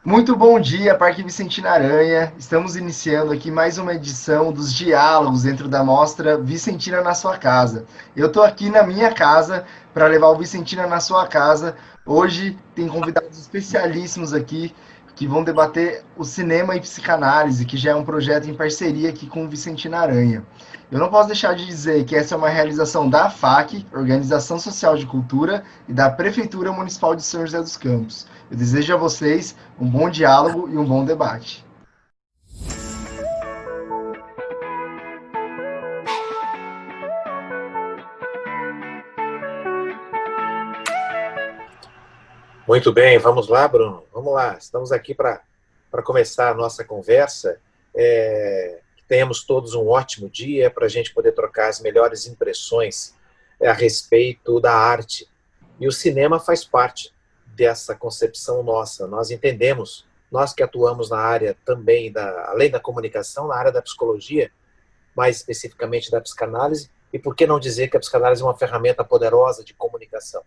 Muito bom dia, Parque Vicentina Aranha. Estamos iniciando aqui mais uma edição dos diálogos dentro da mostra Vicentina na sua casa. Eu estou aqui na minha casa para levar o Vicentina na sua casa. Hoje tem convidados especialíssimos aqui que vão debater o cinema e psicanálise, que já é um projeto em parceria aqui com o Vicentina Aranha. Eu não posso deixar de dizer que essa é uma realização da AFAC, Organização Social de Cultura, e da Prefeitura Municipal de São José dos Campos. Eu desejo a vocês um bom diálogo e um bom debate. Muito bem, vamos lá, Bruno. Vamos lá. Estamos aqui para começar a nossa conversa. Que tenhamos todos um ótimo dia para a gente poder trocar as melhores impressões a respeito da arte. E o cinema faz parte dessa concepção nossa. Nós entendemos, nós que atuamos na área também, além da comunicação, na área da psicologia, mais especificamente da psicanálise, e por que não dizer que a psicanálise é uma ferramenta poderosa de comunicação?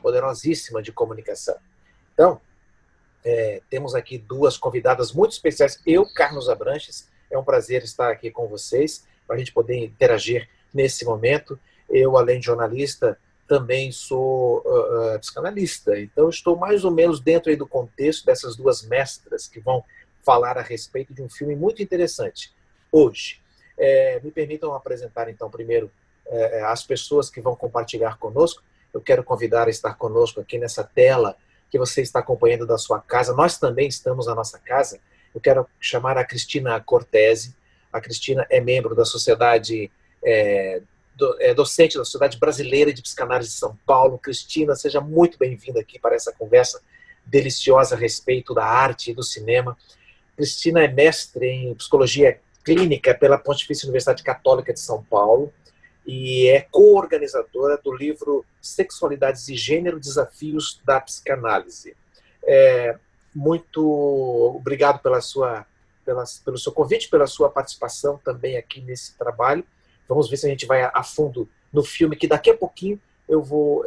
Poderosíssima de comunicação. Então, temos aqui duas convidadas muito especiais. Eu, Carlos Abranches, é um prazer estar aqui com vocês, para a gente poder interagir nesse momento. Eu, além de jornalista, também sou psicanalista, então estou mais ou menos dentro aí do contexto dessas duas mestras que vão falar a respeito de um filme muito interessante hoje. Me permitam apresentar, então, primeiro as pessoas que vão compartilhar conosco. Eu quero convidar a estar conosco aqui nessa tela que você está acompanhando da sua casa. Nós também estamos na nossa casa. Eu quero chamar a Cristina Cortese. A Cristina é membro da Sociedade, docente da Sociedade Brasileira de Psicanálise de São Paulo. Cristina, seja muito bem-vinda aqui para essa conversa deliciosa a respeito da arte e do cinema. Cristina é mestre em Psicologia Clínica pela Pontifícia Universidade Católica de São Paulo e é co-organizadora do livro Sexualidades e Gênero, Desafios da Psicanálise. Muito obrigado pelo seu convite, pela sua participação também aqui nesse trabalho. Vamos ver se a gente vai a fundo no filme, que daqui a pouquinho eu vou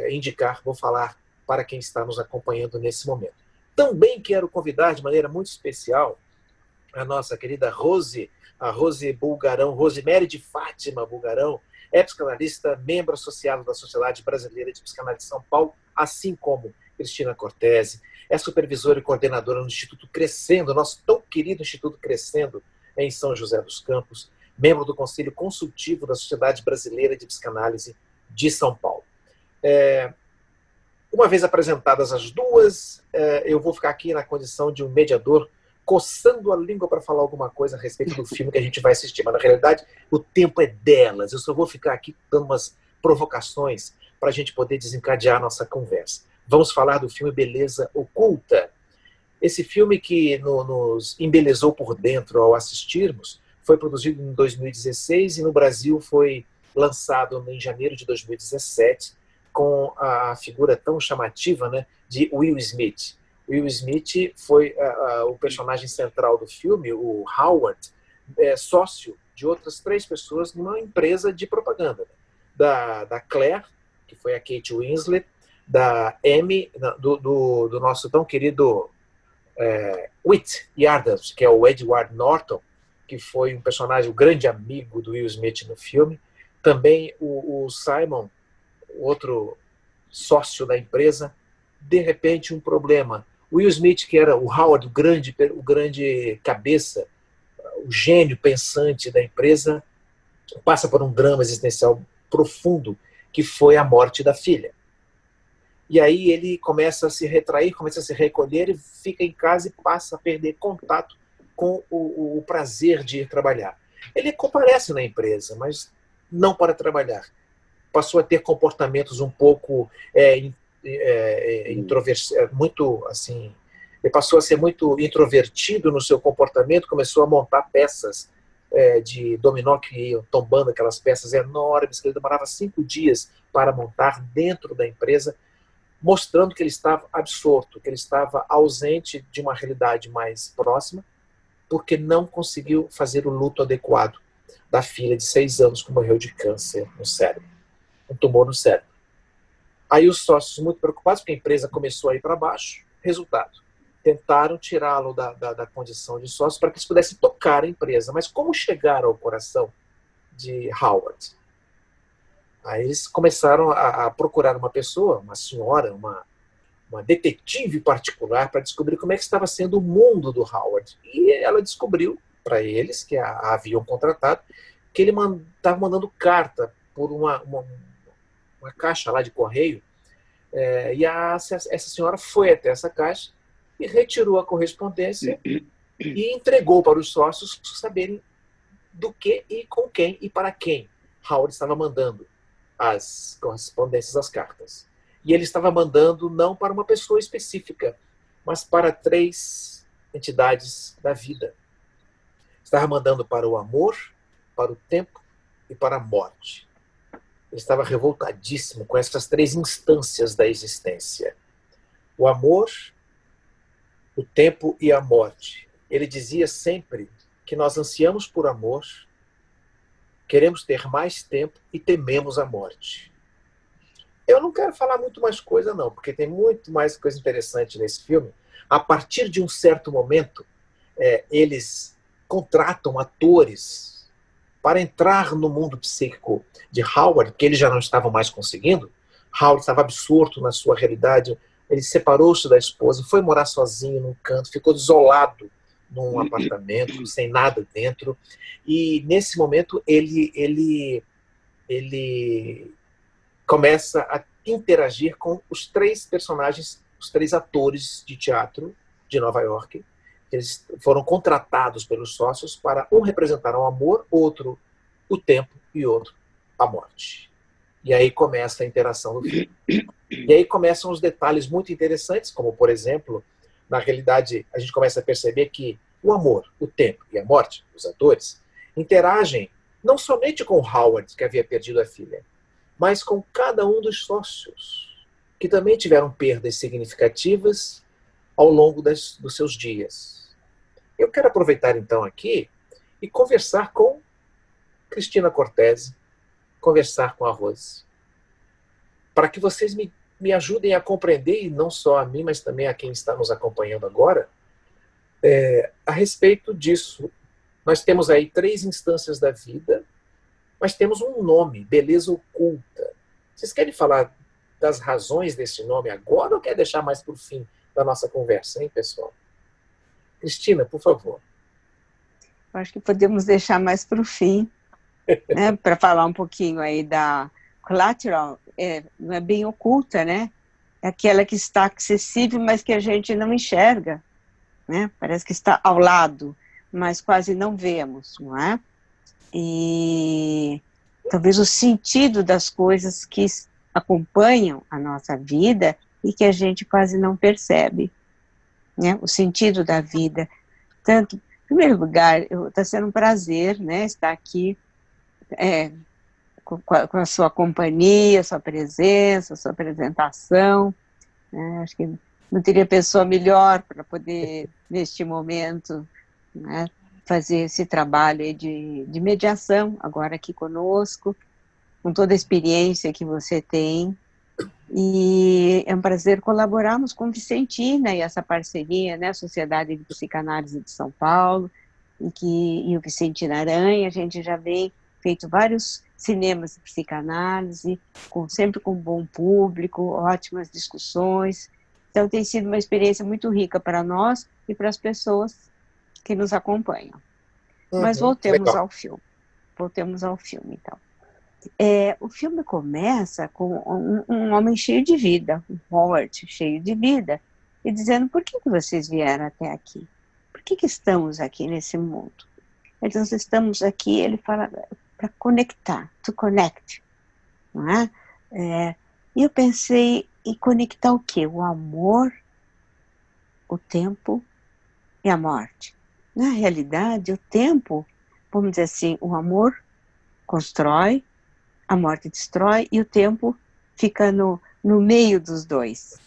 indicar, vou falar para quem está nos acompanhando nesse momento. Também quero convidar de maneira muito especial a nossa querida Rose, a Rose Bulgarão, Rosemary de Fátima Bulgarão, é psicanalista, membro associado da Sociedade Brasileira de Psicanálise de São Paulo, assim como Cristina Cortese, é supervisora e coordenadora no Instituto Crescendo, nosso tão querido Instituto Crescendo, em São José dos Campos, membro do Conselho Consultivo da Sociedade Brasileira de Psicanálise de São Paulo. Uma vez apresentadas as duas, eu vou ficar aqui na condição de um mediador, coçando a língua para falar alguma coisa a respeito do filme que a gente vai assistir. Mas, na realidade, o tempo é delas. Eu só vou ficar aqui dando umas provocações para a gente poder desencadear a nossa conversa. Vamos falar do filme Beleza Oculta. Esse filme que nos embelezou por dentro ao assistirmos foi produzido em 2016 e no Brasil foi lançado em janeiro de 2017 com a figura tão chamativa, né, de Will Smith. Will Smith foi o personagem central do filme, o Howard, sócio de outras 3 pessoas numa empresa de propaganda. Da Claire, que foi a Kate Winslet, da Amy, do nosso tão querido Whit Yardens, que é o Edward Norton, que foi um personagem, o grande amigo do Will Smith no filme. Também o Simon, outro sócio da empresa. De repente, um problema. O Will Smith, que era o Howard, o grande cabeça, o gênio pensante da empresa, passa por um drama existencial profundo, que foi a morte da filha. E aí ele começa a se retrair, começa a se recolher e fica em casa e passa a perder contato com o prazer de ir trabalhar. Ele comparece na empresa, mas não para trabalhar. Passou a ter comportamentos um pouco muito assim, ele passou a ser muito introvertido no seu comportamento, começou a montar peças de dominó que iam tombando, aquelas peças enormes que ele demorava 5 dias para montar dentro da empresa, mostrando que ele estava absorto, que ele estava ausente de uma realidade mais próxima, porque não conseguiu fazer o luto adequado da filha de 6 anos que morreu de câncer no cérebro, um tumor no cérebro. Aí os sócios muito preocupados, porque a empresa começou a ir para baixo. Resultado, tentaram tirá-lo da condição de sócio para que eles pudessem tocar a empresa. Mas como chegaram ao coração de Howard? Aí eles começaram a procurar uma pessoa, uma senhora, uma detetive particular, para descobrir como é que estava sendo o mundo do Howard. E ela descobriu para eles, que a haviam contratado, que ele estava mandando carta por uma caixa lá de correio, e essa senhora foi até essa caixa e retirou a correspondência e entregou para os sócios saberem do que e com quem e para quem Howard estava mandando as correspondências, as cartas. E ele estava mandando não para uma pessoa específica, mas para 3 entidades da vida. Estava mandando para o amor, para o tempo e para a morte. Ele estava revoltadíssimo com essas 3 instâncias da existência. O amor, o tempo e a morte. Ele dizia sempre que nós ansiamos por amor, queremos ter mais tempo e tememos a morte. Eu não quero falar muito mais coisa, não, porque tem muito mais coisa interessante nesse filme. A partir de um certo momento, eles contratam atores para entrar no mundo psíquico de Howard, que eles já não estavam mais conseguindo. Howard estava absorto na sua realidade. Ele separou-se da esposa, foi morar sozinho num canto, ficou isolado num apartamento, sem nada dentro. E nesse momento ele começa a interagir com os 3 personagens, os 3 atores de teatro de Nova York. Eles foram contratados pelos sócios para um representar o amor, outro o tempo e outro a morte. E aí começa a interação do filme. E aí começam os detalhes muito interessantes, como, por exemplo, na realidade, a gente começa a perceber que o amor, o tempo e a morte, os atores, interagem não somente com Howard, que havia perdido a filha, mas com cada um dos sócios, que também tiveram perdas significativas ao longo dos seus dias. Eu quero aproveitar então aqui e conversar com Cristina Cortese, conversar com a Rose, para que vocês me ajudem a compreender, e não só a mim, mas também a quem está nos acompanhando agora, a respeito disso. Nós temos aí 3 instâncias da vida, mas temos um nome, beleza oculta. Vocês querem falar das razões desse nome agora ou quer deixar mais para o fim da nossa conversa, hein, pessoal? Cristina, por favor. Eu acho que podemos deixar mais para o fim, né, para falar um pouquinho aí da collateral, não é bem oculta, né? É aquela que está acessível, mas que a gente não enxerga, né? Parece que está ao lado, mas quase não vemos, não é? E talvez o sentido das coisas que acompanham a nossa vida e que a gente quase não percebe, né? O sentido da vida. Tanto, em primeiro lugar, está sendo um prazer, né, estar aqui com a sua companhia, sua presença, sua apresentação. Né? Acho que não teria pessoa melhor para poder, neste momento, né, fazer esse trabalho aí de mediação, agora aqui conosco, com toda a experiência que você tem. E é um prazer colaborarmos com Vicentina e essa parceria, né, Sociedade de Psicanálise de São Paulo, e o Vicentina Aranha. A gente já vem feito vários cinemas de psicanálise, sempre com bom público, ótimas discussões. Então tem sido uma experiência muito rica para nós e para as pessoas que nos acompanham. Mas voltemos ao filme. Voltemos ao filme, então. O filme começa com um homem cheio de vida, um Howard cheio de vida, e dizendo: por que vocês vieram até aqui? Por que estamos aqui nesse mundo? Então, nós estamos aqui, ele fala, para conectar, to connect, não é? E eu pensei em conectar o quê? O amor, o tempo e a morte. Na realidade, o tempo, vamos dizer assim, o amor constrói, a morte destrói e o tempo fica no meio dos dois.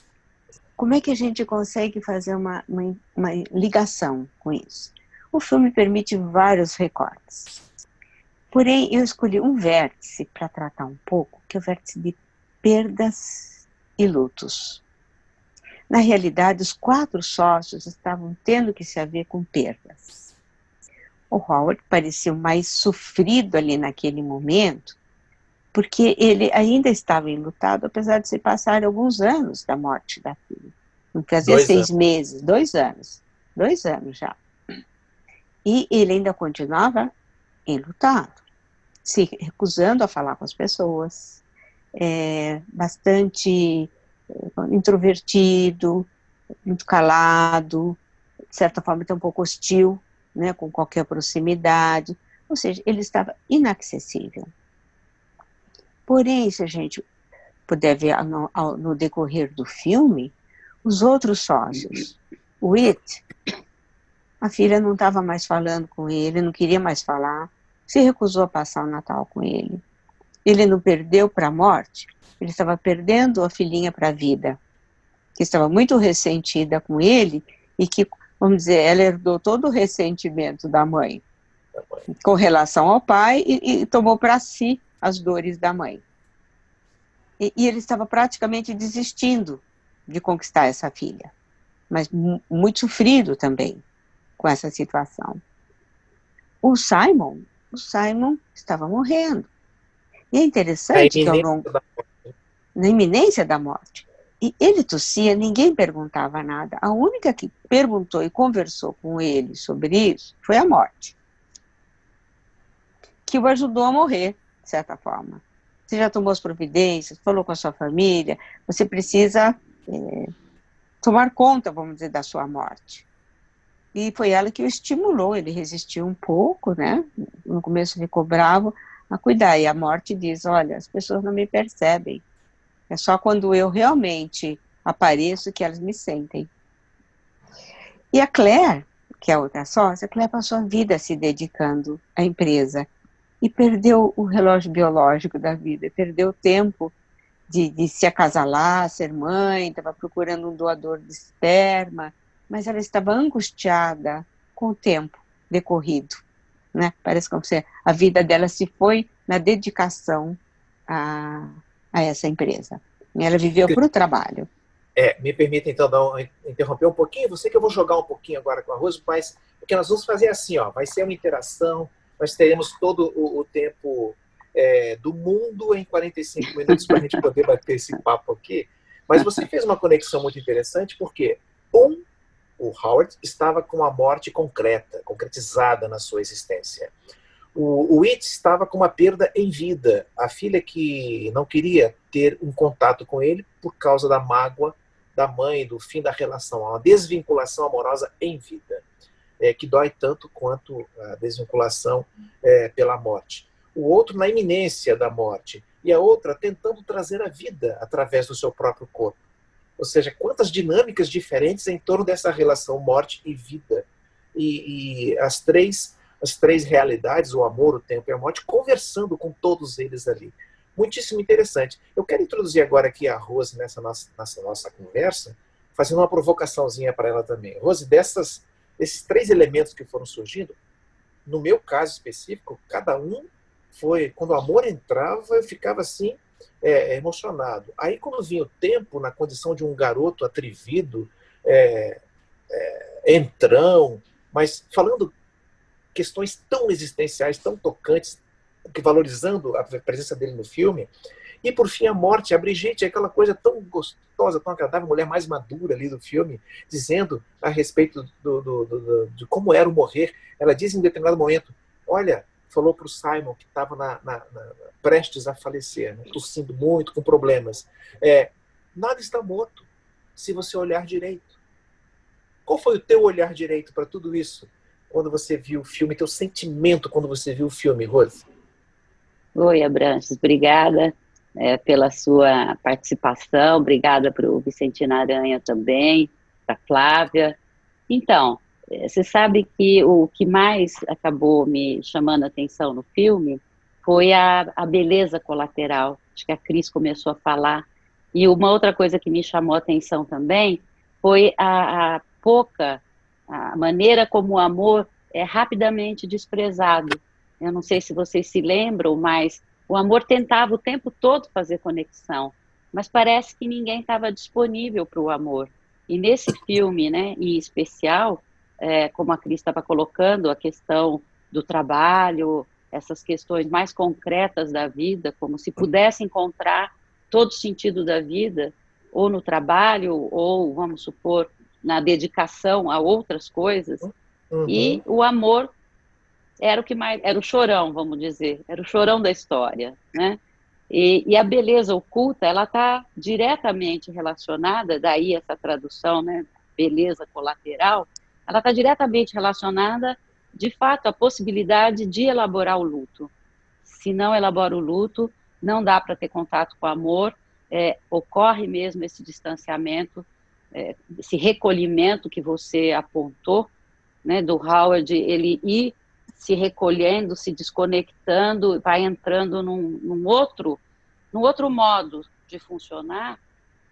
Como é que a gente consegue fazer uma ligação com isso? O filme permite vários recortes. Porém, eu escolhi um vértice para tratar um pouco, que é o vértice de perdas e lutos. Na realidade, os 4 sócios estavam tendo que se haver com perdas. O Howard parecia o mais sofrido ali naquele momento, porque ele ainda estava enlutado, apesar de se passar alguns anos da morte da filha. Não fazia 6 meses, 2 anos. 2 anos já. E ele ainda continuava enlutado, se recusando a falar com as pessoas, bastante introvertido, muito calado, de certa forma até um pouco hostil, né, com qualquer proximidade, ou seja, ele estava inacessível. Porém, se a gente puder ver no decorrer do filme, os outros sócios, o It, a filha não estava mais falando com ele, não queria mais falar, se recusou a passar o Natal com ele. Ele não perdeu para a morte, ele estava perdendo a filhinha para a vida, que estava muito ressentida com ele e que, vamos dizer, ela herdou todo o ressentimento da mãe com relação ao pai e tomou para si as dores da mãe. E ele estava praticamente desistindo de conquistar essa filha, mas muito sofrido também com essa situação. O Simon estava morrendo. E é interessante que ao longo... Na iminência da morte. E ele tossia, ninguém perguntava nada. A única que perguntou e conversou com ele sobre isso foi a morte, que o ajudou a morrer, de certa forma. Você já tomou as providências, falou com a sua família, você precisa tomar conta, vamos dizer, da sua morte. E foi ela que o estimulou, ele resistiu um pouco, né? No começo ficou bravo, a cuidar. E a morte diz, olha, as pessoas não me percebem. É só quando eu realmente apareço que elas me sentem. E a Claire, que é a outra sócia, a Claire passou a vida se dedicando à empresa e perdeu o relógio biológico da vida, perdeu o tempo de se acasalar, ser mãe, estava procurando um doador de esperma, mas ela estava angustiada com o tempo decorrido, né? Parece como se a vida dela se foi na dedicação a essa empresa. E ela viveu para o trabalho. Me permita então interromper um pouquinho. Você que eu vou jogar um pouquinho agora com a Rose, mas o que nós vamos fazer é assim, ó, vai ser uma interação, nós teremos todo o tempo do mundo em 45 minutos para a gente poder bater esse papo aqui. Mas você fez uma conexão muito interessante, porque o Howard estava com a morte concretizada na sua existência. O It estava com uma perda em vida. A filha que não queria ter um contato com ele por causa da mágoa da mãe, do fim da relação, uma desvinculação amorosa em vida, que dói tanto quanto a desvinculação pela morte. O outro na iminência da morte, e a outra tentando trazer a vida através do seu próprio corpo. Ou seja, quantas dinâmicas diferentes em torno dessa relação morte e vida. E as três realidades, o amor, o tempo e a morte, conversando com todos eles ali. Muitíssimo interessante. Eu quero introduzir agora aqui a Rose nessa nossa conversa, fazendo uma provocaçãozinha para ela também. Rose, desses 3 elementos que foram surgindo, no meu caso específico, cada um foi... Quando o amor entrava, eu ficava assim, emocionado. Aí, quando vinha o tempo, na condição de um garoto atrevido, entrão, mas falando questões tão existenciais, tão tocantes, que valorizando a presença dele no filme. E, por fim, a morte. A Brigitte é aquela coisa tão gostosa, tão agradável, a mulher mais madura ali do filme, dizendo a respeito de como era o morrer. Ela diz em determinado momento, olha, falou para o Simon, que estava prestes a falecer, né, tossindo muito, com problemas. Nada está morto, se você olhar direito. Qual foi o teu olhar direito para tudo isso? Quando você viu o filme, teu sentimento quando você viu o filme, Rose? Oi, Abranches, obrigada pela sua participação, obrigada para o Vicentina Aranha também, para a Flávia. Então, você sabe que o que mais acabou me chamando a atenção no filme foi a beleza colateral, acho que a Cris começou a falar, e uma outra coisa que me chamou a atenção também foi a maneira como o amor é rapidamente desprezado. Eu não sei se vocês se lembram, mas o amor tentava o tempo todo fazer conexão, mas parece que ninguém estava disponível para o amor. E nesse filme, né, em especial, como a Cris estava colocando, a questão do trabalho, essas questões mais concretas da vida, como se pudesse encontrar todo o sentido da vida, ou no trabalho, ou, vamos supor, na dedicação a outras coisas, e o amor era o que mais, era o chorão, vamos dizer, era o chorão da história, né? E a beleza oculta, ela está diretamente relacionada, daí essa tradução, né, beleza colateral, ela está diretamente relacionada, de fato, à possibilidade de elaborar o luto. Se não elabora o luto, não dá para ter contato com o amor, ocorre mesmo esse distanciamento, esse recolhimento que você apontou, né, do Howard, ele ir se recolhendo, se desconectando, vai entrando num outro modo de funcionar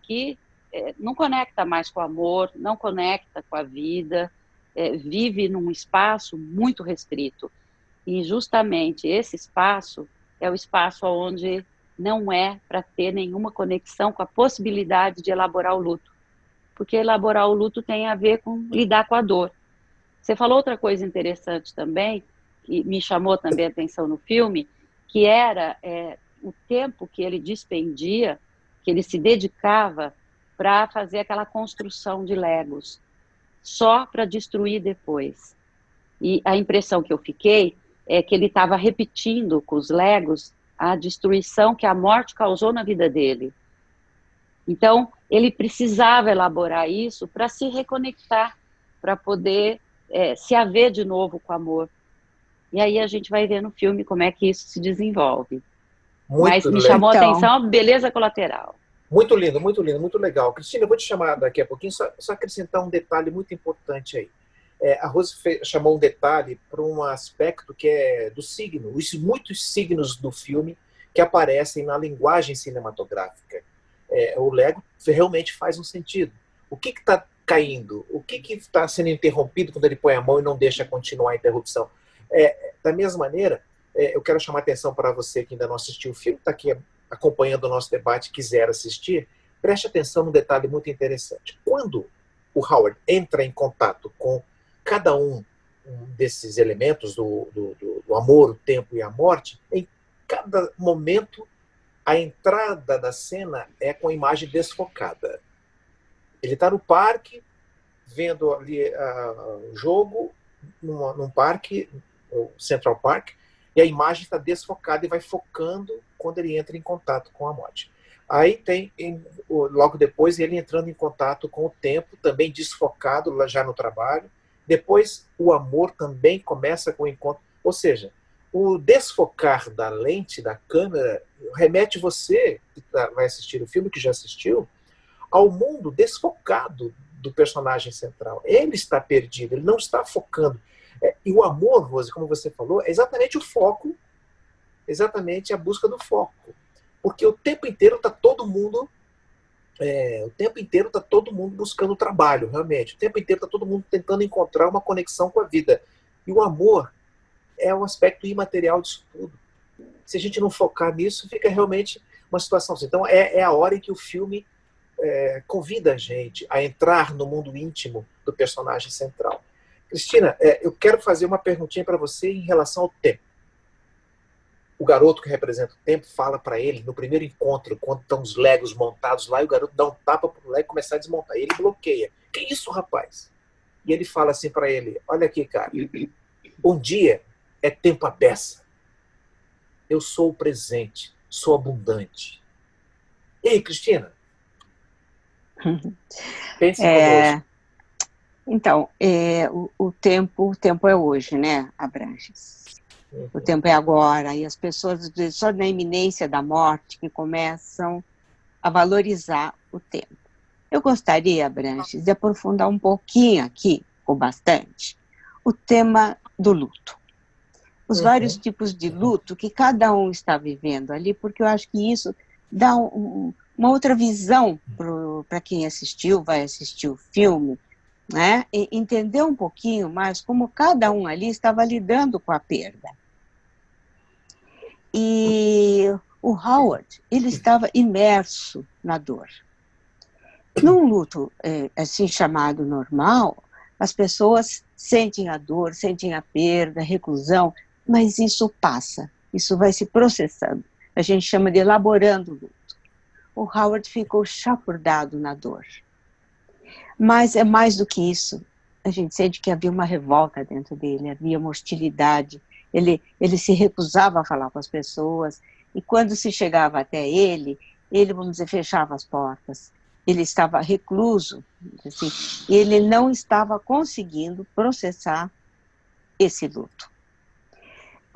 que não conecta mais com o amor, não conecta com a vida, vive num espaço muito restrito. E justamente esse espaço é o espaço onde não é para ter nenhuma conexão com a possibilidade de elaborar o luto. Porque elaborar o luto tem a ver com lidar com a dor. Você falou outra coisa interessante também, que me chamou também a atenção no filme, que era o tempo que ele despendia, que ele se dedicava para fazer aquela construção de Legos, só para destruir depois. E a impressão que eu fiquei é que ele estava repetindo com os Legos a destruição que a morte causou na vida dele. Então, ele precisava elaborar isso para se reconectar, para poder se haver de novo com o amor. E aí a gente vai ver no filme como é que isso se desenvolve. Mas me chamou a atenção a beleza colateral. Muito lindo, muito legal. Cristina, eu vou te chamar daqui a pouquinho, só acrescentar um detalhe muito importante aí. A Rose chamou um detalhe para um aspecto que é do signo, muitos signos do filme que aparecem na linguagem cinematográfica. O Lego realmente faz um sentido. O que está caindo? O que está sendo interrompido quando ele põe a mão e não deixa continuar a interrupção? Da mesma maneira, eu quero chamar a atenção para você que ainda não assistiu o filme, está aqui acompanhando o nosso debate, quiser assistir, preste atenção num detalhe muito interessante. Quando o Howard entra em contato com cada um desses elementos do amor, o tempo e a morte, em cada momento a entrada da cena é com a imagem desfocada. Ele está no parque, vendo ali o jogo, num parque, o Central Park, e a imagem está desfocada e vai focando quando ele entra em contato com a morte. Aí tem, logo depois, ele entrando em contato com o tempo, também desfocado já no trabalho. Depois, o amor também começa com o encontro. Ou seja, o desfocar da lente, da câmera, remete você, que vai assistir o filme, que já assistiu, ao mundo desfocado do personagem central. Ele está perdido, ele não está focando. E o amor, Rose, como você falou, é exatamente o foco, exatamente a busca do foco. Porque o tempo inteiro está todo mundo buscando trabalho, realmente. O tempo inteiro está todo mundo tentando encontrar uma conexão com a vida. E o amor é um aspecto imaterial disso tudo. Se a gente não focar nisso, fica realmente uma situação assim. Então, é a hora em que o filme convida a gente a entrar no mundo íntimo do personagem central. Cristina, eu quero fazer uma perguntinha para você em relação ao tempo. O garoto que representa o tempo fala para ele, no primeiro encontro, quando estão os Legos montados lá, e o garoto dá um tapa para o Lego começar a desmontar. E ele bloqueia. Que isso, rapaz? E ele fala assim para ele, olha aqui, cara, um dia é tempo à beça. Eu sou o presente, sou abundante. E aí, Cristina? Pense conosco. Então, o tempo é hoje, né, Abranches? O tempo é agora, e as pessoas, só na iminência da morte, que começam a valorizar o tempo. Eu gostaria, Abranches, de aprofundar um pouquinho aqui, ou bastante, o tema do luto. Os vários tipos de luto que cada um está vivendo ali, porque eu acho que isso dá uma outra visão para quem vai assistir o filme, né? E entender um pouquinho mais como cada um ali estava lidando com a perda. E o Howard, ele estava imerso na dor. Num luto assim chamado normal, as pessoas sentem a dor, sentem a perda, a reclusão, mas isso passa, isso vai se processando. A gente chama de elaborando o luto. O Howard ficou chapurdado na dor. Mas é mais do que isso. A gente sente que havia uma revolta dentro dele, havia uma hostilidade. Ele se recusava a falar com as pessoas, e quando se chegava até ele, vamos dizer, fechava as portas. Ele estava recluso, assim, ele não estava conseguindo processar esse luto.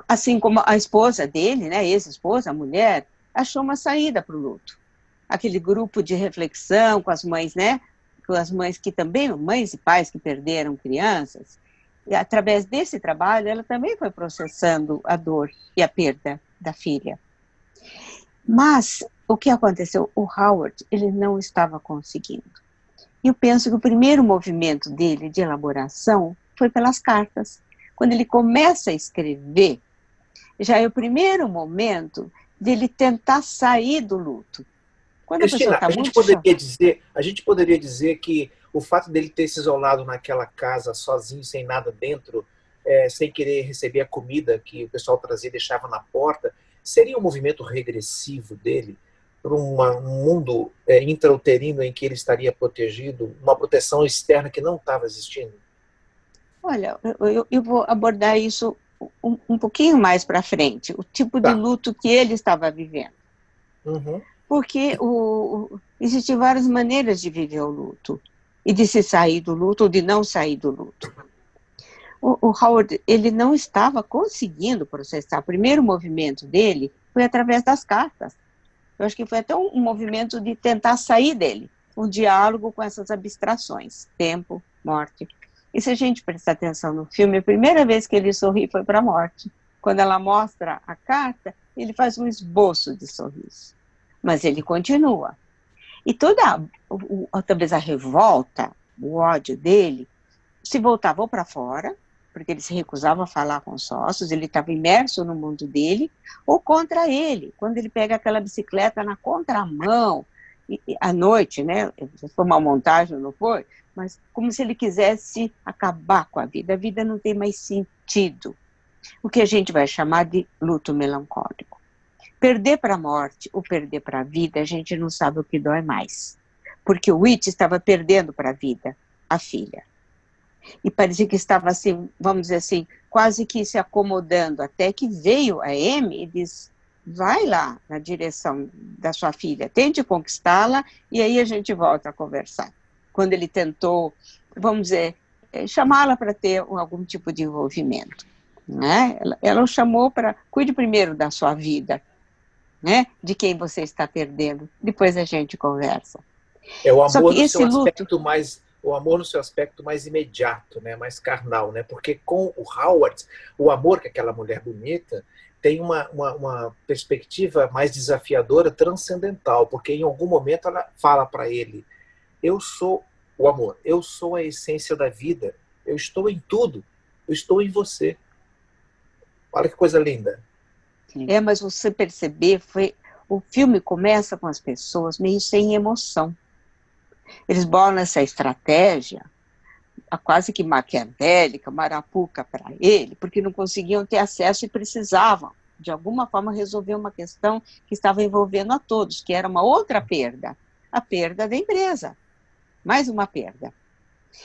Assim como a esposa dele, né, ex-esposa, a mulher, achou uma saída para o luto. Aquele grupo de reflexão com as mães, né, com as mães que também, mães e pais que perderam crianças, e através desse trabalho, ela também foi processando a dor e a perda da filha. Mas o que aconteceu? O Howard, ele não estava conseguindo. Eu penso que o primeiro movimento dele de elaboração foi pelas cartas. Quando ele começa a escrever, já é o primeiro momento dele tentar sair do luto. Quando Cristina, a pessoa está muito a gente poderia dizer que o fato dele ter se isolado naquela casa sozinho, sem nada dentro, sem querer receber a comida que o pessoal trazia e deixava na porta, seria um movimento regressivo dele para um mundo intrauterino em que ele estaria protegido, uma proteção externa que não estava existindo? Olha, eu vou abordar isso um pouquinho mais para frente, o tipo de luto que ele estava vivendo. Uhum. Porque existem várias maneiras de viver o luto, e de se sair do luto ou de não sair do luto. O Howard, ele não estava conseguindo processar. O primeiro movimento dele foi através das cartas. Eu acho que foi até um movimento de tentar sair dele, um diálogo com essas abstrações, tempo, morte. E se a gente prestar atenção no filme, a primeira vez que ele sorri foi para a morte. Quando ela mostra a carta, ele faz um esboço de sorriso. Mas ele continua. E talvez a revolta, o ódio dele, se voltava para fora, porque ele se recusava a falar com os sócios, ele estava imerso no mundo dele, ou contra ele, quando ele pega aquela bicicleta na contramão, à noite, né? Foi uma montagem, não foi? Mas como se ele quisesse acabar com a vida não tem mais sentido. O que a gente vai chamar de luto melancólico. Perder para a morte ou perder para a vida, a gente não sabe o que dói mais. Porque o Whit estava perdendo para a vida a filha. E parecia que estava assim, vamos dizer assim, quase que se acomodando, até que veio a Amy e disse, vai lá na direção da sua filha, tente conquistá-la e aí a gente volta a conversar. Quando ele tentou, vamos dizer, chamá-la para ter algum tipo de envolvimento. Né? Ela o chamou para, cuide primeiro da sua vida, né? De quem você está perdendo, depois a gente conversa. O amor Só que esse luto... O amor no seu aspecto mais imediato, né, mais carnal, né? Porque com o Howard, o amor que aquela mulher bonita tem uma perspectiva mais desafiadora, transcendental, porque em algum momento ela fala para ele, eu sou o amor, eu sou a essência da vida, eu estou em tudo, eu estou em você. Olha que coisa linda. Mas você perceber, o filme começa com as pessoas meio sem emoção. Eles bolam essa estratégia, quase que maquiavélica, marapuca para ele, porque não conseguiam ter acesso e precisavam, de alguma forma, resolver uma questão que estava envolvendo a todos, que era uma outra perda, a perda da empresa. Mais uma perda.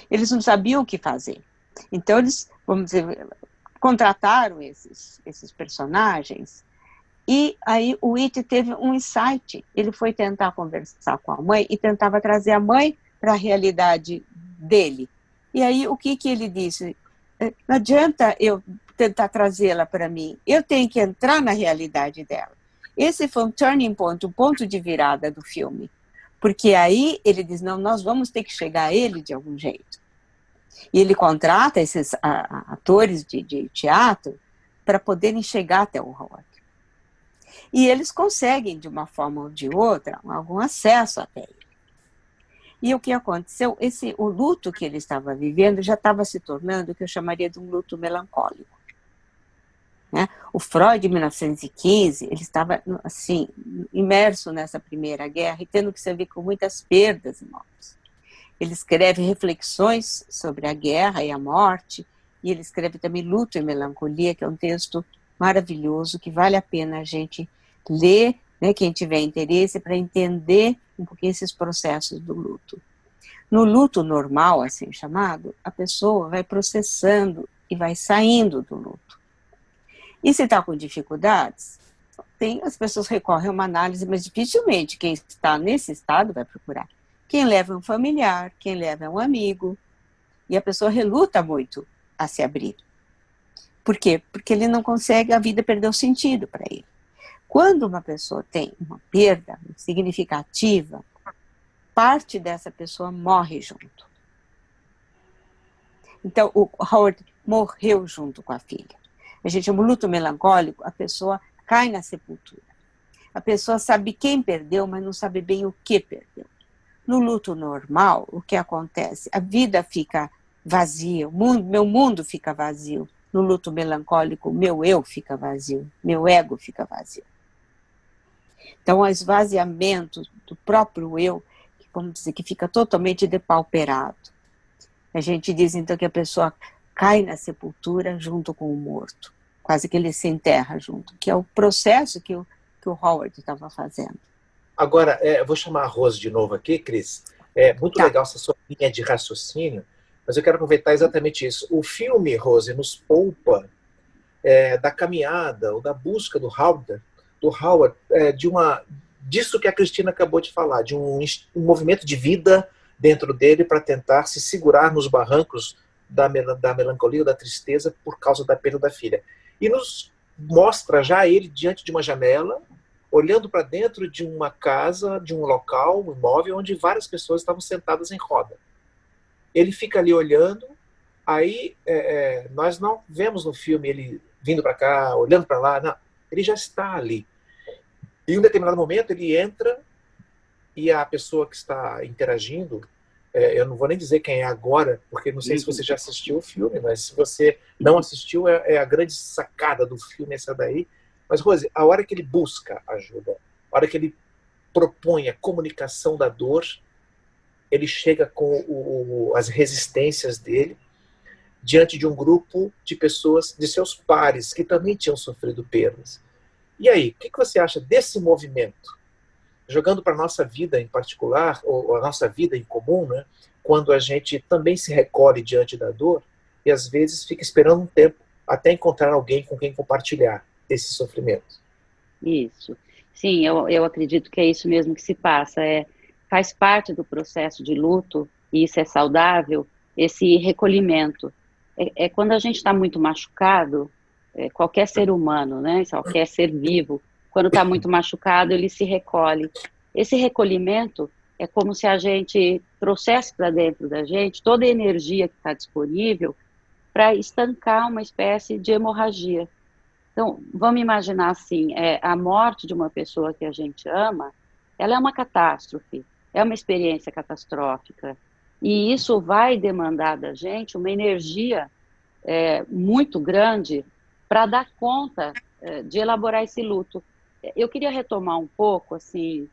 Eles não sabiam o que fazer. Então, eles, vamos dizer, contrataram esses personagens. E aí o Whit teve um insight, ele foi tentar conversar com a mãe e tentava trazer a mãe para a realidade dele. E aí o que ele disse? Não adianta eu tentar trazê-la para mim, eu tenho que entrar na realidade dela. Esse foi um turning point, um ponto de virada do filme. Porque aí ele diz, não, nós vamos ter que chegar a ele de algum jeito. E ele contrata esses atores de teatro para poderem chegar até o Howard. E eles conseguem, de uma forma ou de outra, algum acesso até ele. E o que aconteceu? O luto que ele estava vivendo já estava se tornando o que eu chamaria de um luto melancólico. né? O Freud, em 1915, ele estava assim, imerso nessa Primeira Guerra e tendo que se ver com muitas perdas e mortes. Ele escreve reflexões sobre a guerra e a morte, e ele escreve também Luto e Melancolia, que é um texto maravilhoso, que vale a pena a gente ler, né, quem tiver interesse, para entender um pouquinho esses processos do luto. No luto normal, assim chamado, a pessoa vai processando e vai saindo do luto. E se está com dificuldades, as pessoas recorrem a uma análise, mas dificilmente quem está nesse estado vai procurar. Quem leva é um familiar, quem leva é um amigo, e a pessoa reluta muito a se abrir. Por quê? Porque ele não consegue, a vida perdeu sentido para ele. Quando uma pessoa tem uma perda significativa, parte dessa pessoa morre junto. Então, o Howard morreu junto com a filha. A gente chama luto melancólico, a pessoa cai na sepultura. A pessoa sabe quem perdeu, mas não sabe bem o que perdeu. No luto normal, o que acontece? A vida fica vazia, meu mundo fica vazio. No luto melancólico, meu eu fica vazio, meu ego fica vazio. Então, o esvaziamento do próprio eu, vamos dizer, que fica totalmente depauperado. A gente diz, então, que a pessoa cai na sepultura junto com o morto. Quase que ele se enterra junto, que é o processo que o Howard estava fazendo. Agora, eu vou chamar a Rose de novo aqui, Cris. É muito legal essa sua linha de raciocínio, mas eu quero aproveitar exatamente isso. O filme, Rose, nos poupa da caminhada ou da busca do Howard, disso que a Cristina acabou de falar, de um movimento de vida dentro dele para tentar se segurar nos barrancos da melancolia ou da tristeza por causa da perda da filha. E nos mostra já ele diante de uma janela, olhando para dentro de uma casa, de um local, um imóvel, onde várias pessoas estavam sentadas em roda. Ele fica ali olhando, aí nós não vemos no filme ele vindo para cá, olhando para lá, não, ele já está ali. E em um determinado momento ele entra e a pessoa que está interagindo, eu não vou nem dizer quem é agora, porque não sei se você já assistiu o filme, mas se você não assistiu, é a grande sacada do filme essa daí. Mas, Rose, a hora que ele busca ajuda, a hora que ele propõe a comunicação da dor, ele chega com as resistências dele diante de um grupo de pessoas, de seus pares, que também tinham sofrido perdas. E aí, o que você acha desse movimento? Jogando para a nossa vida em particular, ou a nossa vida em comum, né? Quando a gente também se recolhe diante da dor e às vezes fica esperando um tempo até encontrar alguém com quem compartilhar esse sofrimento. Isso. Sim, eu acredito que é isso mesmo que se passa. Faz parte do processo de luto, e isso é saudável, esse recolhimento. Quando a gente está muito machucado, qualquer ser humano, né, qualquer ser vivo, quando está muito machucado, ele se recolhe. Esse recolhimento é como se a gente trouxesse para dentro da gente toda a energia que está disponível para estancar uma espécie de hemorragia. Então, vamos imaginar assim, a morte de uma pessoa que a gente ama, ela é uma catástrofe, é uma experiência catastrófica, e isso vai demandar da gente uma energia muito grande para dar conta de elaborar esse luto. Eu queria retomar um pouco, assim,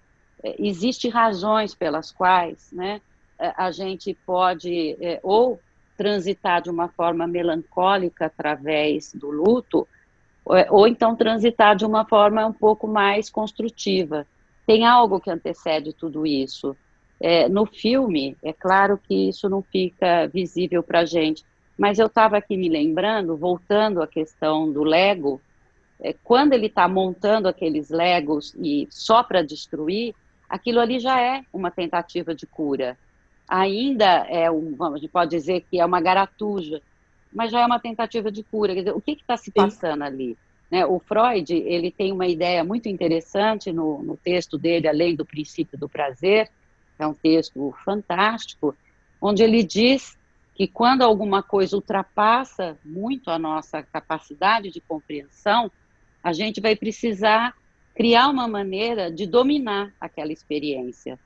existem razões pelas quais, né, a gente pode ou transitar de uma forma melancólica através do luto, ou então transitar de uma forma um pouco mais construtiva. Tem algo que antecede tudo isso. No filme, é claro que isso não fica visível para a gente, mas eu estava aqui me lembrando, voltando à questão do Lego, quando ele está montando aqueles Legos e só para destruir, aquilo ali já é uma tentativa de cura. Ainda a gente pode dizer que é uma garatuja, mas já é uma tentativa de cura. Quer dizer, o que está se passando ali? Né? O Freud, ele tem uma ideia muito interessante no texto dele, Além do Princípio do Prazer, é um texto fantástico, onde ele diz que quando alguma coisa ultrapassa muito a nossa capacidade de compreensão, a gente vai precisar criar uma maneira de dominar aquela experiência.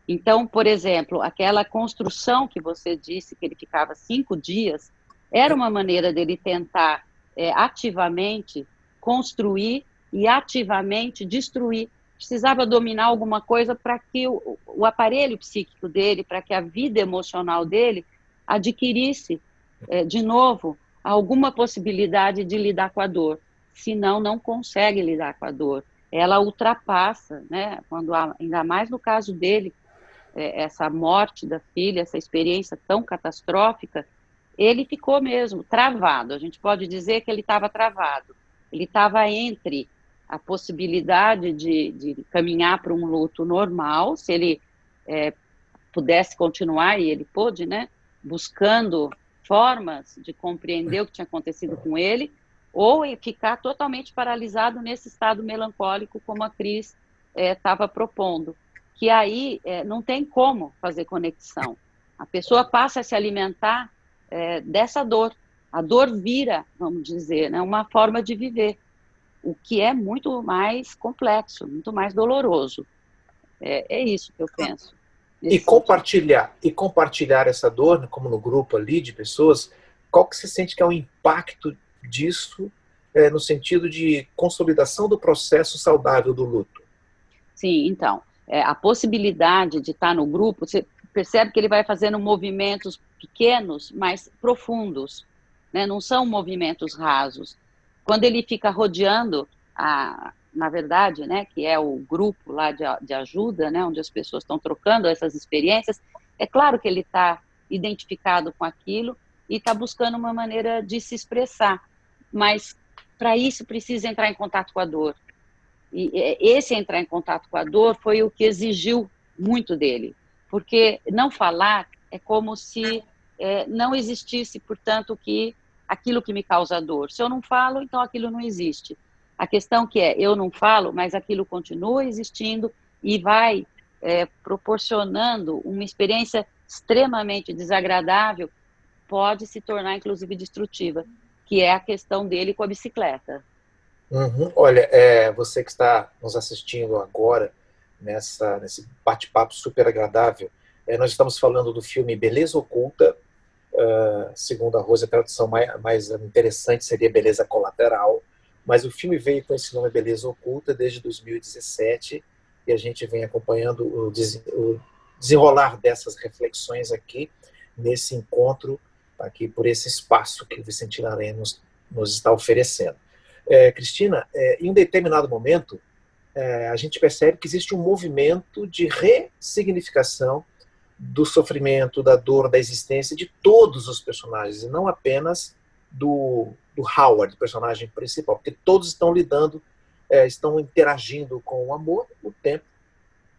Então, por exemplo, aquela construção que você disse que ele ficava 5 dias, era uma maneira dele tentar ativamente construir e ativamente destruir. Precisava dominar alguma coisa para que o aparelho psíquico dele, para que a vida emocional dele adquirisse, de novo, alguma possibilidade de lidar com a dor. Senão, não consegue lidar com a dor. Ela ultrapassa, né? Ainda mais no caso dele, essa morte da filha, essa experiência tão catastrófica, ele ficou mesmo travado. A gente pode dizer que ele estava travado. Ele estava entre a possibilidade de caminhar para um luto normal, se ele pudesse continuar, e ele pôde, né, buscando formas de compreender o que tinha acontecido com ele, ou ficar totalmente paralisado nesse estado melancólico, como a Cris estava propondo, que aí não tem como fazer conexão. A pessoa passa a se alimentar dessa dor. A dor vira, vamos dizer, né, uma forma de viver, o que é muito mais complexo, muito mais doloroso. É isso que eu penso. E compartilhar essa dor, né, como no grupo ali de pessoas, qual que você sente que é o impacto disso no sentido de consolidação do processo saudável do luto? Sim, então, a possibilidade de estar no grupo, você percebe que ele vai fazendo movimentos pequenos, mas profundos, né? Não são movimentos rasos. Quando ele fica rodeando, na verdade, né, que é o grupo lá de ajuda, né, onde as pessoas estão trocando essas experiências, é claro que ele está identificado com aquilo e está buscando uma maneira de se expressar, mas para isso precisa entrar em contato com a dor. E esse entrar em contato com a dor foi o que exigiu muito dele, porque não falar é como se não existisse, portanto, aquilo que me causa dor. Se eu não falo, então aquilo não existe. A questão que eu não falo, mas aquilo continua existindo e vai proporcionando uma experiência extremamente desagradável, pode se tornar, inclusive, destrutiva, que é a questão dele com a bicicleta. Uhum. Olha, você que está nos assistindo agora, nesse bate-papo super agradável, nós estamos falando do filme Beleza Oculta, segundo a Rose, a tradução mais interessante seria Beleza Colateral, mas o filme veio com esse nome Beleza Oculta desde 2017, e a gente vem acompanhando o desenrolar dessas reflexões aqui, nesse encontro, aqui por esse espaço que o Vicentina Aranha nos está oferecendo. Cristina, em um determinado momento, a gente percebe que existe um movimento de ressignificação do sofrimento, da dor, da existência de todos os personagens, e não apenas do Howard, o personagem principal, porque todos estão lidando, estão interagindo com o amor, o tempo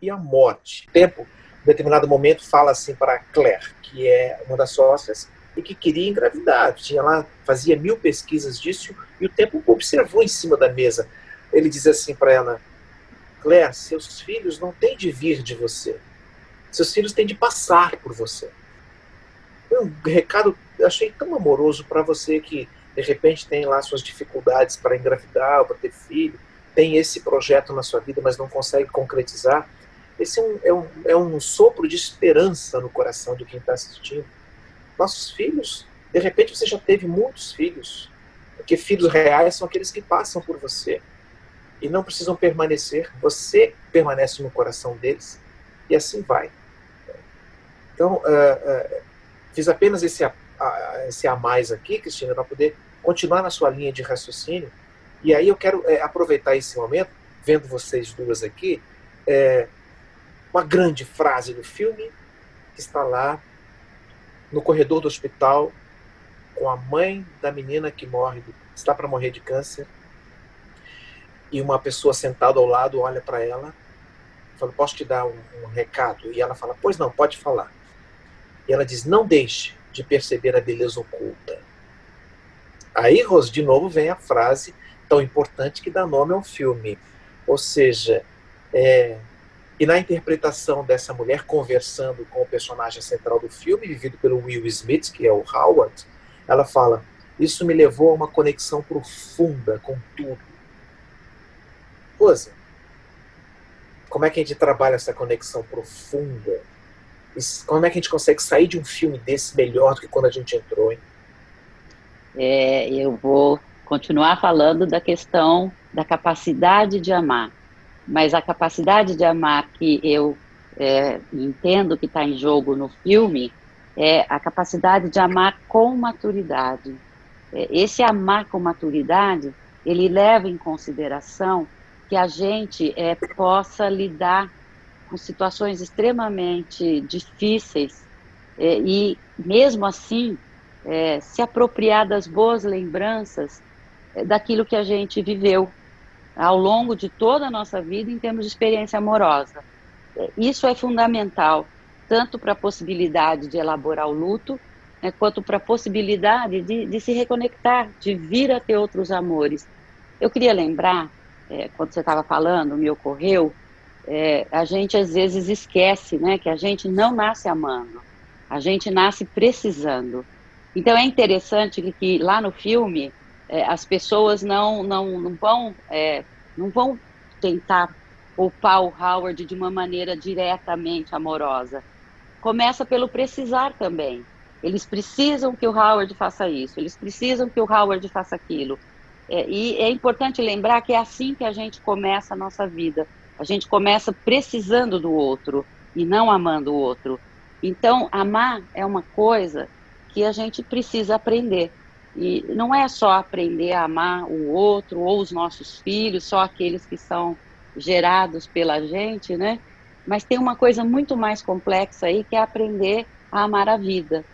e a morte. O tempo, em determinado momento, fala assim para Claire, que é uma das sócias, e que queria engravidar. Tinha lá, fazia 1000 pesquisas disso, e o tempo observou em cima da mesa. Ele diz assim para ela: Claire, seus filhos não têm de vir de você. Seus filhos têm de passar por você. Foi um recado, eu achei tão amoroso para você que, de repente, tem lá suas dificuldades para engravidar ou para ter filho, tem esse projeto na sua vida, mas não consegue concretizar. Esse é um sopro de esperança no coração de quem está assistindo. Nossos filhos, de repente você já teve muitos filhos, porque filhos reais são aqueles que passam por você e não precisam permanecer, você permanece no coração deles e assim vai. Então, fiz apenas esse a mais aqui, Cristina, para poder continuar na sua linha de raciocínio, e aí eu quero aproveitar esse momento, vendo vocês duas aqui, uma grande frase do filme, que está lá no corredor do hospital, com a mãe da menina que está para morrer de câncer, e uma pessoa sentada ao lado olha para ela, fala: posso te dar um recado? E ela fala: pois não, pode falar. E ela diz: não deixe de perceber a beleza oculta. Aí, Rose, de novo vem a frase tão importante que dá nome ao filme. Ou seja, e na interpretação dessa mulher conversando com o personagem central do filme, vivido pelo Will Smith, que é o Howard, ela fala: isso me levou a uma conexão profunda com tudo. Rose, como é que a gente trabalha essa conexão profunda? Como é que a gente consegue sair de um filme desse melhor do que quando a gente entrou, hein? Eu vou continuar falando da questão da capacidade de amar. Mas a capacidade de amar que eu entendo que está em jogo no filme é a capacidade de amar com maturidade. Esse amar com maturidade, ele leva em consideração que a gente possa lidar com situações extremamente difíceis e, mesmo assim, se apropriar das boas lembranças daquilo que a gente viveu ao longo de toda a nossa vida em termos de experiência amorosa. Isso é fundamental, tanto para a possibilidade de elaborar o luto, quanto para a possibilidade de se reconectar, de vir a ter outros amores. Eu queria lembrar, quando você estava falando, me ocorreu, a gente às vezes esquece, né, que a gente não nasce amando, a gente nasce precisando. Então é interessante que lá no filme as pessoas não vão tentar poupar o Howard de uma maneira diretamente amorosa. Começa pelo precisar também. Eles precisam que o Howard faça isso, eles precisam que o Howard faça aquilo. E é importante lembrar que é assim que a gente começa a nossa vida. A gente começa precisando do outro e não amando o outro. Então, amar é uma coisa que a gente precisa aprender. E não é só aprender a amar o outro ou os nossos filhos, só aqueles que são gerados pela gente, né? Mas tem uma coisa muito mais complexa aí, que é aprender a amar a vida.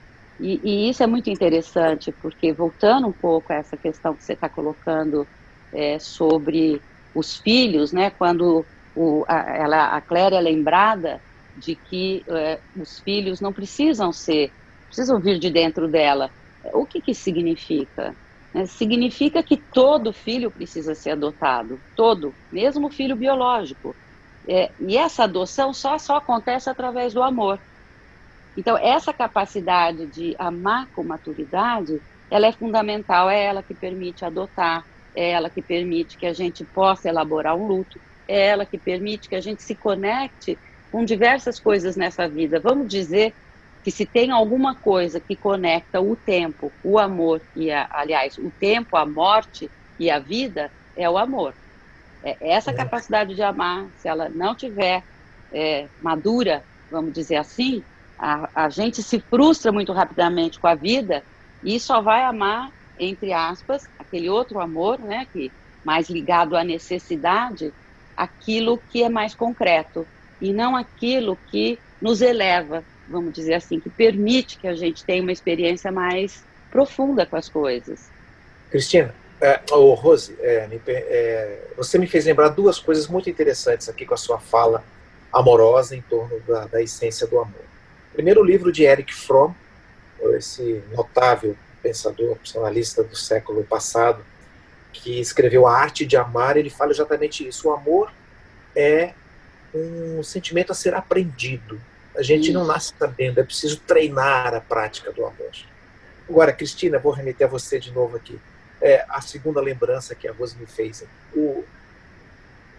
E isso é muito interessante, porque voltando um pouco a essa questão que você está colocando sobre os filhos, né? Quando a Claire é lembrada de que os filhos não precisam vir de dentro dela. O que significa? Significa que todo filho precisa ser adotado, todo, mesmo o filho biológico. E essa adoção só acontece através do amor. Então, essa capacidade de amar com maturidade, ela é fundamental, é ela que permite adotar, é ela que permite que a gente possa elaborar um luto, é ela que permite que a gente se conecte com diversas coisas nessa vida. Vamos dizer que se tem alguma coisa que conecta o tempo, o amor, aliás, o tempo, a morte e a vida, é o amor. Essa capacidade de amar, se ela não tiver madura, vamos dizer assim, a gente se frustra muito rapidamente com a vida e só vai amar, entre aspas, aquele outro amor, né, que mais ligado à necessidade, aquilo que é mais concreto e não aquilo que nos eleva, vamos dizer assim, que permite que a gente tenha uma experiência mais profunda com as coisas. Cristina, Rose, você me fez lembrar duas coisas muito interessantes aqui com a sua fala amorosa em torno da essência do amor. Primeiro, o livro de Erich Fromm, esse notável pensador, psicanalista do século passado, que escreveu A Arte de Amar. Ele fala exatamente isso. O amor é um sentimento a ser aprendido. A gente não nasce sabendo, é preciso treinar a prática do amor. Agora, Cristina, vou remeter a você de novo aqui. A segunda lembrança que a Rose me fez.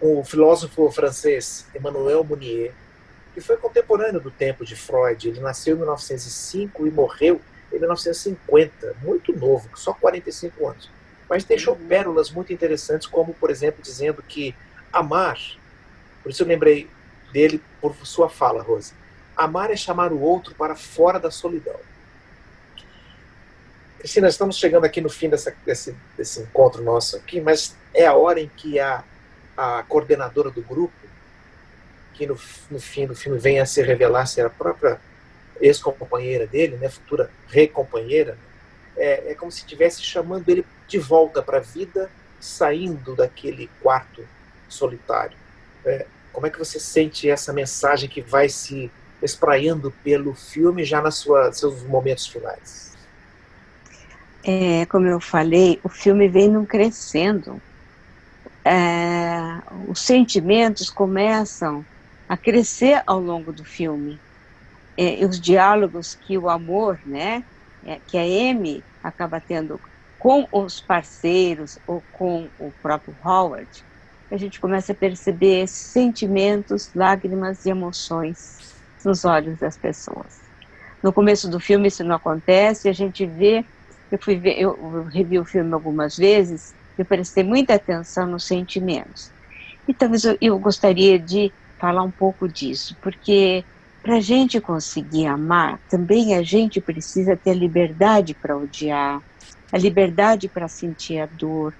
O filósofo francês Emmanuel Mounier, que foi contemporâneo do tempo de Freud, ele nasceu em 1905 e morreu em 1950, muito novo, só 45 anos. Mas deixou pérolas muito interessantes, como, por exemplo, dizendo que amar, por isso eu lembrei dele por sua fala, Rose, amar é chamar o outro para fora da solidão. Cristina, estamos chegando aqui no fim desse encontro nosso aqui, mas é a hora em que a coordenadora do grupo, que no fim do filme vem a se revelar ser a própria ex-companheira dele, né, futura recompanheira, é como se estivesse chamando ele de volta para a vida, saindo daquele quarto solitário. Como é que você sente essa mensagem que vai se espraiando pelo filme já nos seus momentos finais? Como eu falei, o filme vem num crescendo. Os sentimentos começam a crescer ao longo do filme. Os diálogos que o amor, né, que a Amy acaba tendo com os parceiros ou com o próprio Howard, a gente começa a perceber sentimentos, lágrimas e emoções nos olhos das pessoas. No começo do filme isso não acontece, a gente vê eu revi o filme algumas vezes, eu prestei muita atenção nos sentimentos. E talvez eu gostaria de falar um pouco disso, porque para a gente conseguir amar, também a gente precisa ter a liberdade para odiar, a liberdade para sentir a dor.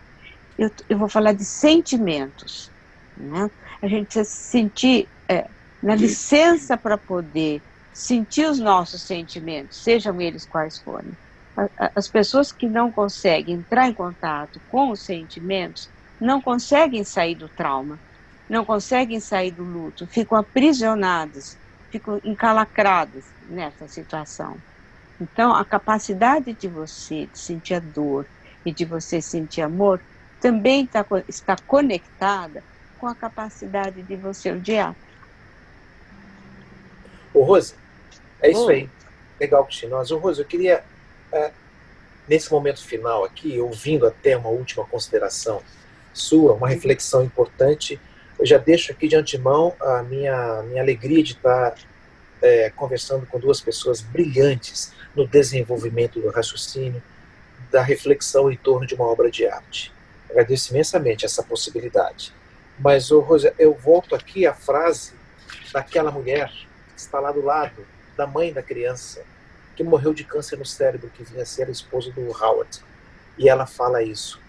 Eu vou falar de sentimentos, né? A gente precisa sentir na licença para poder sentir os nossos sentimentos, sejam eles quais forem. As pessoas que não conseguem entrar em contato com os sentimentos não conseguem sair do trauma, não conseguem sair do luto, ficam aprisionadas, ficam encalacradas nessa situação. Então, a capacidade de você sentir a dor e de você sentir amor também está conectada com a capacidade de você odiar. Ô, Rose, é isso aí. Legal, Cristina. Mas, ô, Rose, eu queria, nesse momento final aqui, ouvindo até uma última consideração sua, uma reflexão importante, eu já deixo aqui de antemão a minha alegria de estar conversando com duas pessoas brilhantes no desenvolvimento do raciocínio, da reflexão em torno de uma obra de arte. Agradeço imensamente essa possibilidade. Mas, ô, Rose, eu volto aqui à frase daquela mulher que está lá do lado da mãe da criança, que morreu de câncer no cérebro, que vinha a ser a esposa do Howard. E ela fala isso.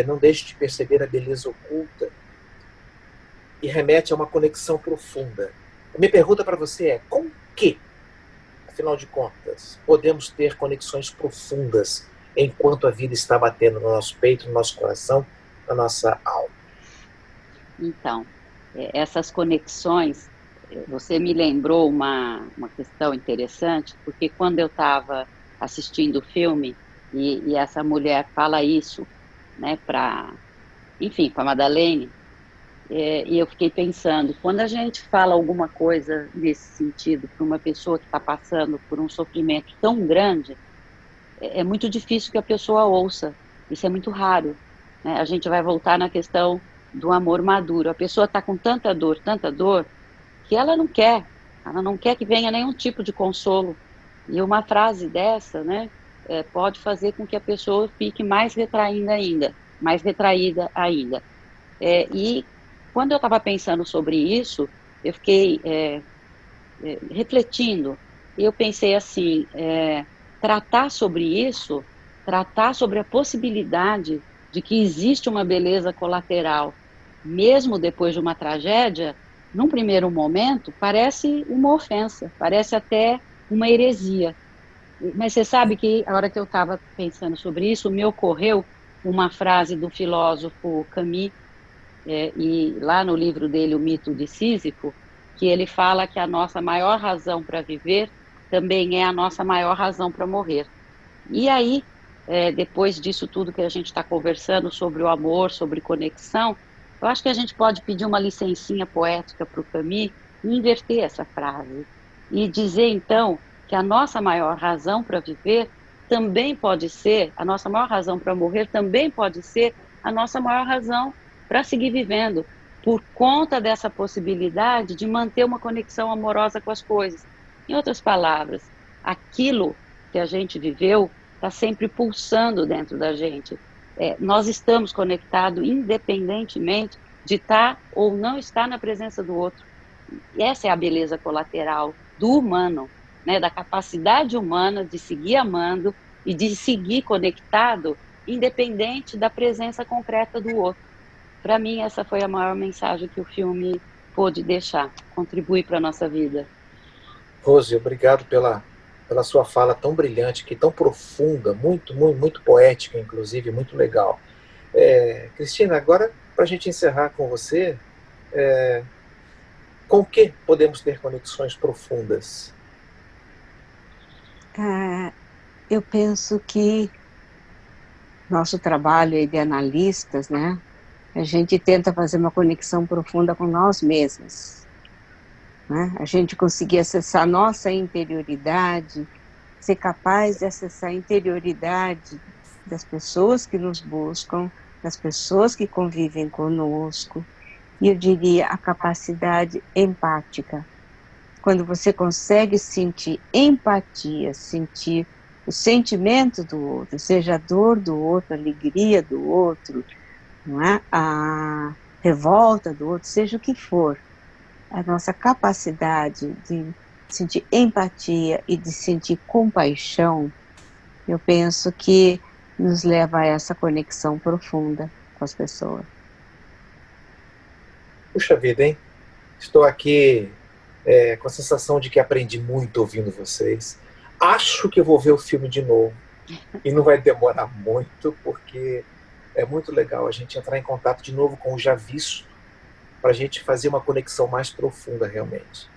Não deixe de perceber a beleza oculta, e remete a uma conexão profunda. A minha pergunta para você é: com que, afinal de contas, podemos ter conexões profundas enquanto a vida está batendo no nosso peito, no nosso coração, na nossa alma? Então, essas conexões, você me lembrou uma questão interessante, porque quando eu estava assistindo o filme e essa mulher fala isso, né, para Madeleine, e eu fiquei pensando, quando a gente fala alguma coisa nesse sentido para uma pessoa que está passando por um sofrimento tão grande, é muito difícil que a pessoa ouça. Isso é muito raro, né? A gente vai voltar na questão do amor maduro. A pessoa está com tanta dor, que ela não quer que venha nenhum tipo de consolo. E uma frase dessa, né, pode fazer com que a pessoa fique mais retraída ainda. E quando eu estava pensando sobre isso, eu fiquei refletindo, e eu pensei assim, tratar sobre a possibilidade de que existe uma beleza colateral, mesmo depois de uma tragédia, num primeiro momento, parece uma ofensa, parece até uma heresia. Mas você sabe que, a hora que eu estava pensando sobre isso, me ocorreu uma frase do filósofo Camus, e lá no livro dele, O Mito de Sísifo, que ele fala que a nossa maior razão para viver também é a nossa maior razão para morrer. E aí, depois disso tudo que a gente está conversando sobre o amor, sobre conexão, eu acho que a gente pode pedir uma licencinha poética para o Camus e inverter essa frase. E dizer, então, que a nossa maior razão para viver também pode ser, a nossa maior razão para morrer também pode ser a nossa maior razão para seguir vivendo, por conta dessa possibilidade de manter uma conexão amorosa com as coisas. Em outras palavras, aquilo que a gente viveu está sempre pulsando dentro da gente. Nós estamos conectados independentemente de estar ou não estar na presença do outro. E essa é a beleza colateral do humano, né? Da capacidade humana de seguir amando e de seguir conectado, independente da presença concreta do outro. Para mim, essa foi a maior mensagem que o filme pôde deixar, contribuir para a nossa vida. Rose, obrigado pela sua fala tão brilhante, que tão profunda, muito, muito, muito poética, inclusive, muito legal. Cristina, agora, para a gente encerrar com você, com que podemos ter conexões profundas? Eu penso que nosso trabalho de analistas, né, a gente tenta fazer uma conexão profunda com nós mesmos, né? A gente conseguir acessar nossa interioridade, ser capaz de acessar a interioridade das pessoas que nos buscam, das pessoas que convivem conosco, e eu diria a capacidade empática. Quando você consegue sentir empatia, sentir o sentimento do outro, seja a dor do outro, a alegria do outro, não é? A revolta do outro, seja o que for, a nossa capacidade de sentir empatia e de sentir compaixão, eu penso que nos leva a essa conexão profunda com as pessoas. Puxa vida, hein? Estou aqui com a sensação de que aprendi muito ouvindo vocês. Acho que eu vou ver o filme de novo. E não vai demorar muito, porque é muito legal a gente entrar em contato de novo com o já visto, para a gente fazer uma conexão mais profunda realmente.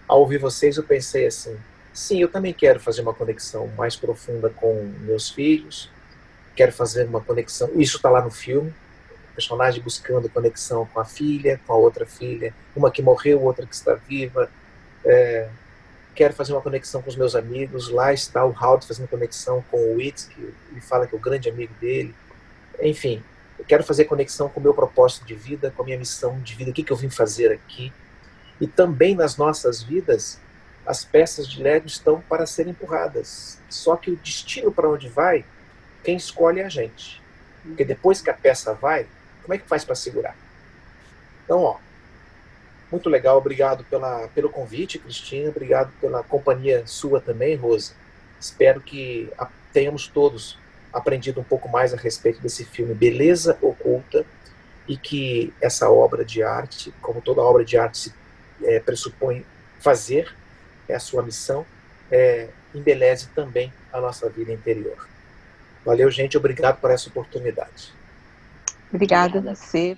Ao ouvir vocês, eu pensei assim, sim, eu também quero fazer uma conexão mais profunda com meus filhos, quero fazer uma conexão, isso está lá no filme, o personagem buscando conexão com a filha, com a outra filha, uma que morreu, outra que está viva, quero fazer uma conexão com os meus amigos, lá está o Howard fazendo conexão com o Witz, que ele fala que é o grande amigo dele, enfim, eu quero fazer conexão com o meu propósito de vida, com a minha missão de vida, o que eu vim fazer aqui. E também nas nossas vidas, as peças de Lego estão para serem empurradas. Só que o destino para onde vai, quem escolhe é a gente. Porque depois que a peça vai, como é que faz para segurar? Então, muito legal. Obrigado pelo convite, Cristina. Obrigado pela companhia sua também, Rosa. Espero que tenhamos todos aprendido um pouco mais a respeito desse filme Beleza Oculta e que essa obra de arte, como toda obra de arte pressupõe fazer, é a sua missão, embeleze também a nossa vida interior. Valeu, gente. Obrigado por essa oportunidade. Obrigada a você.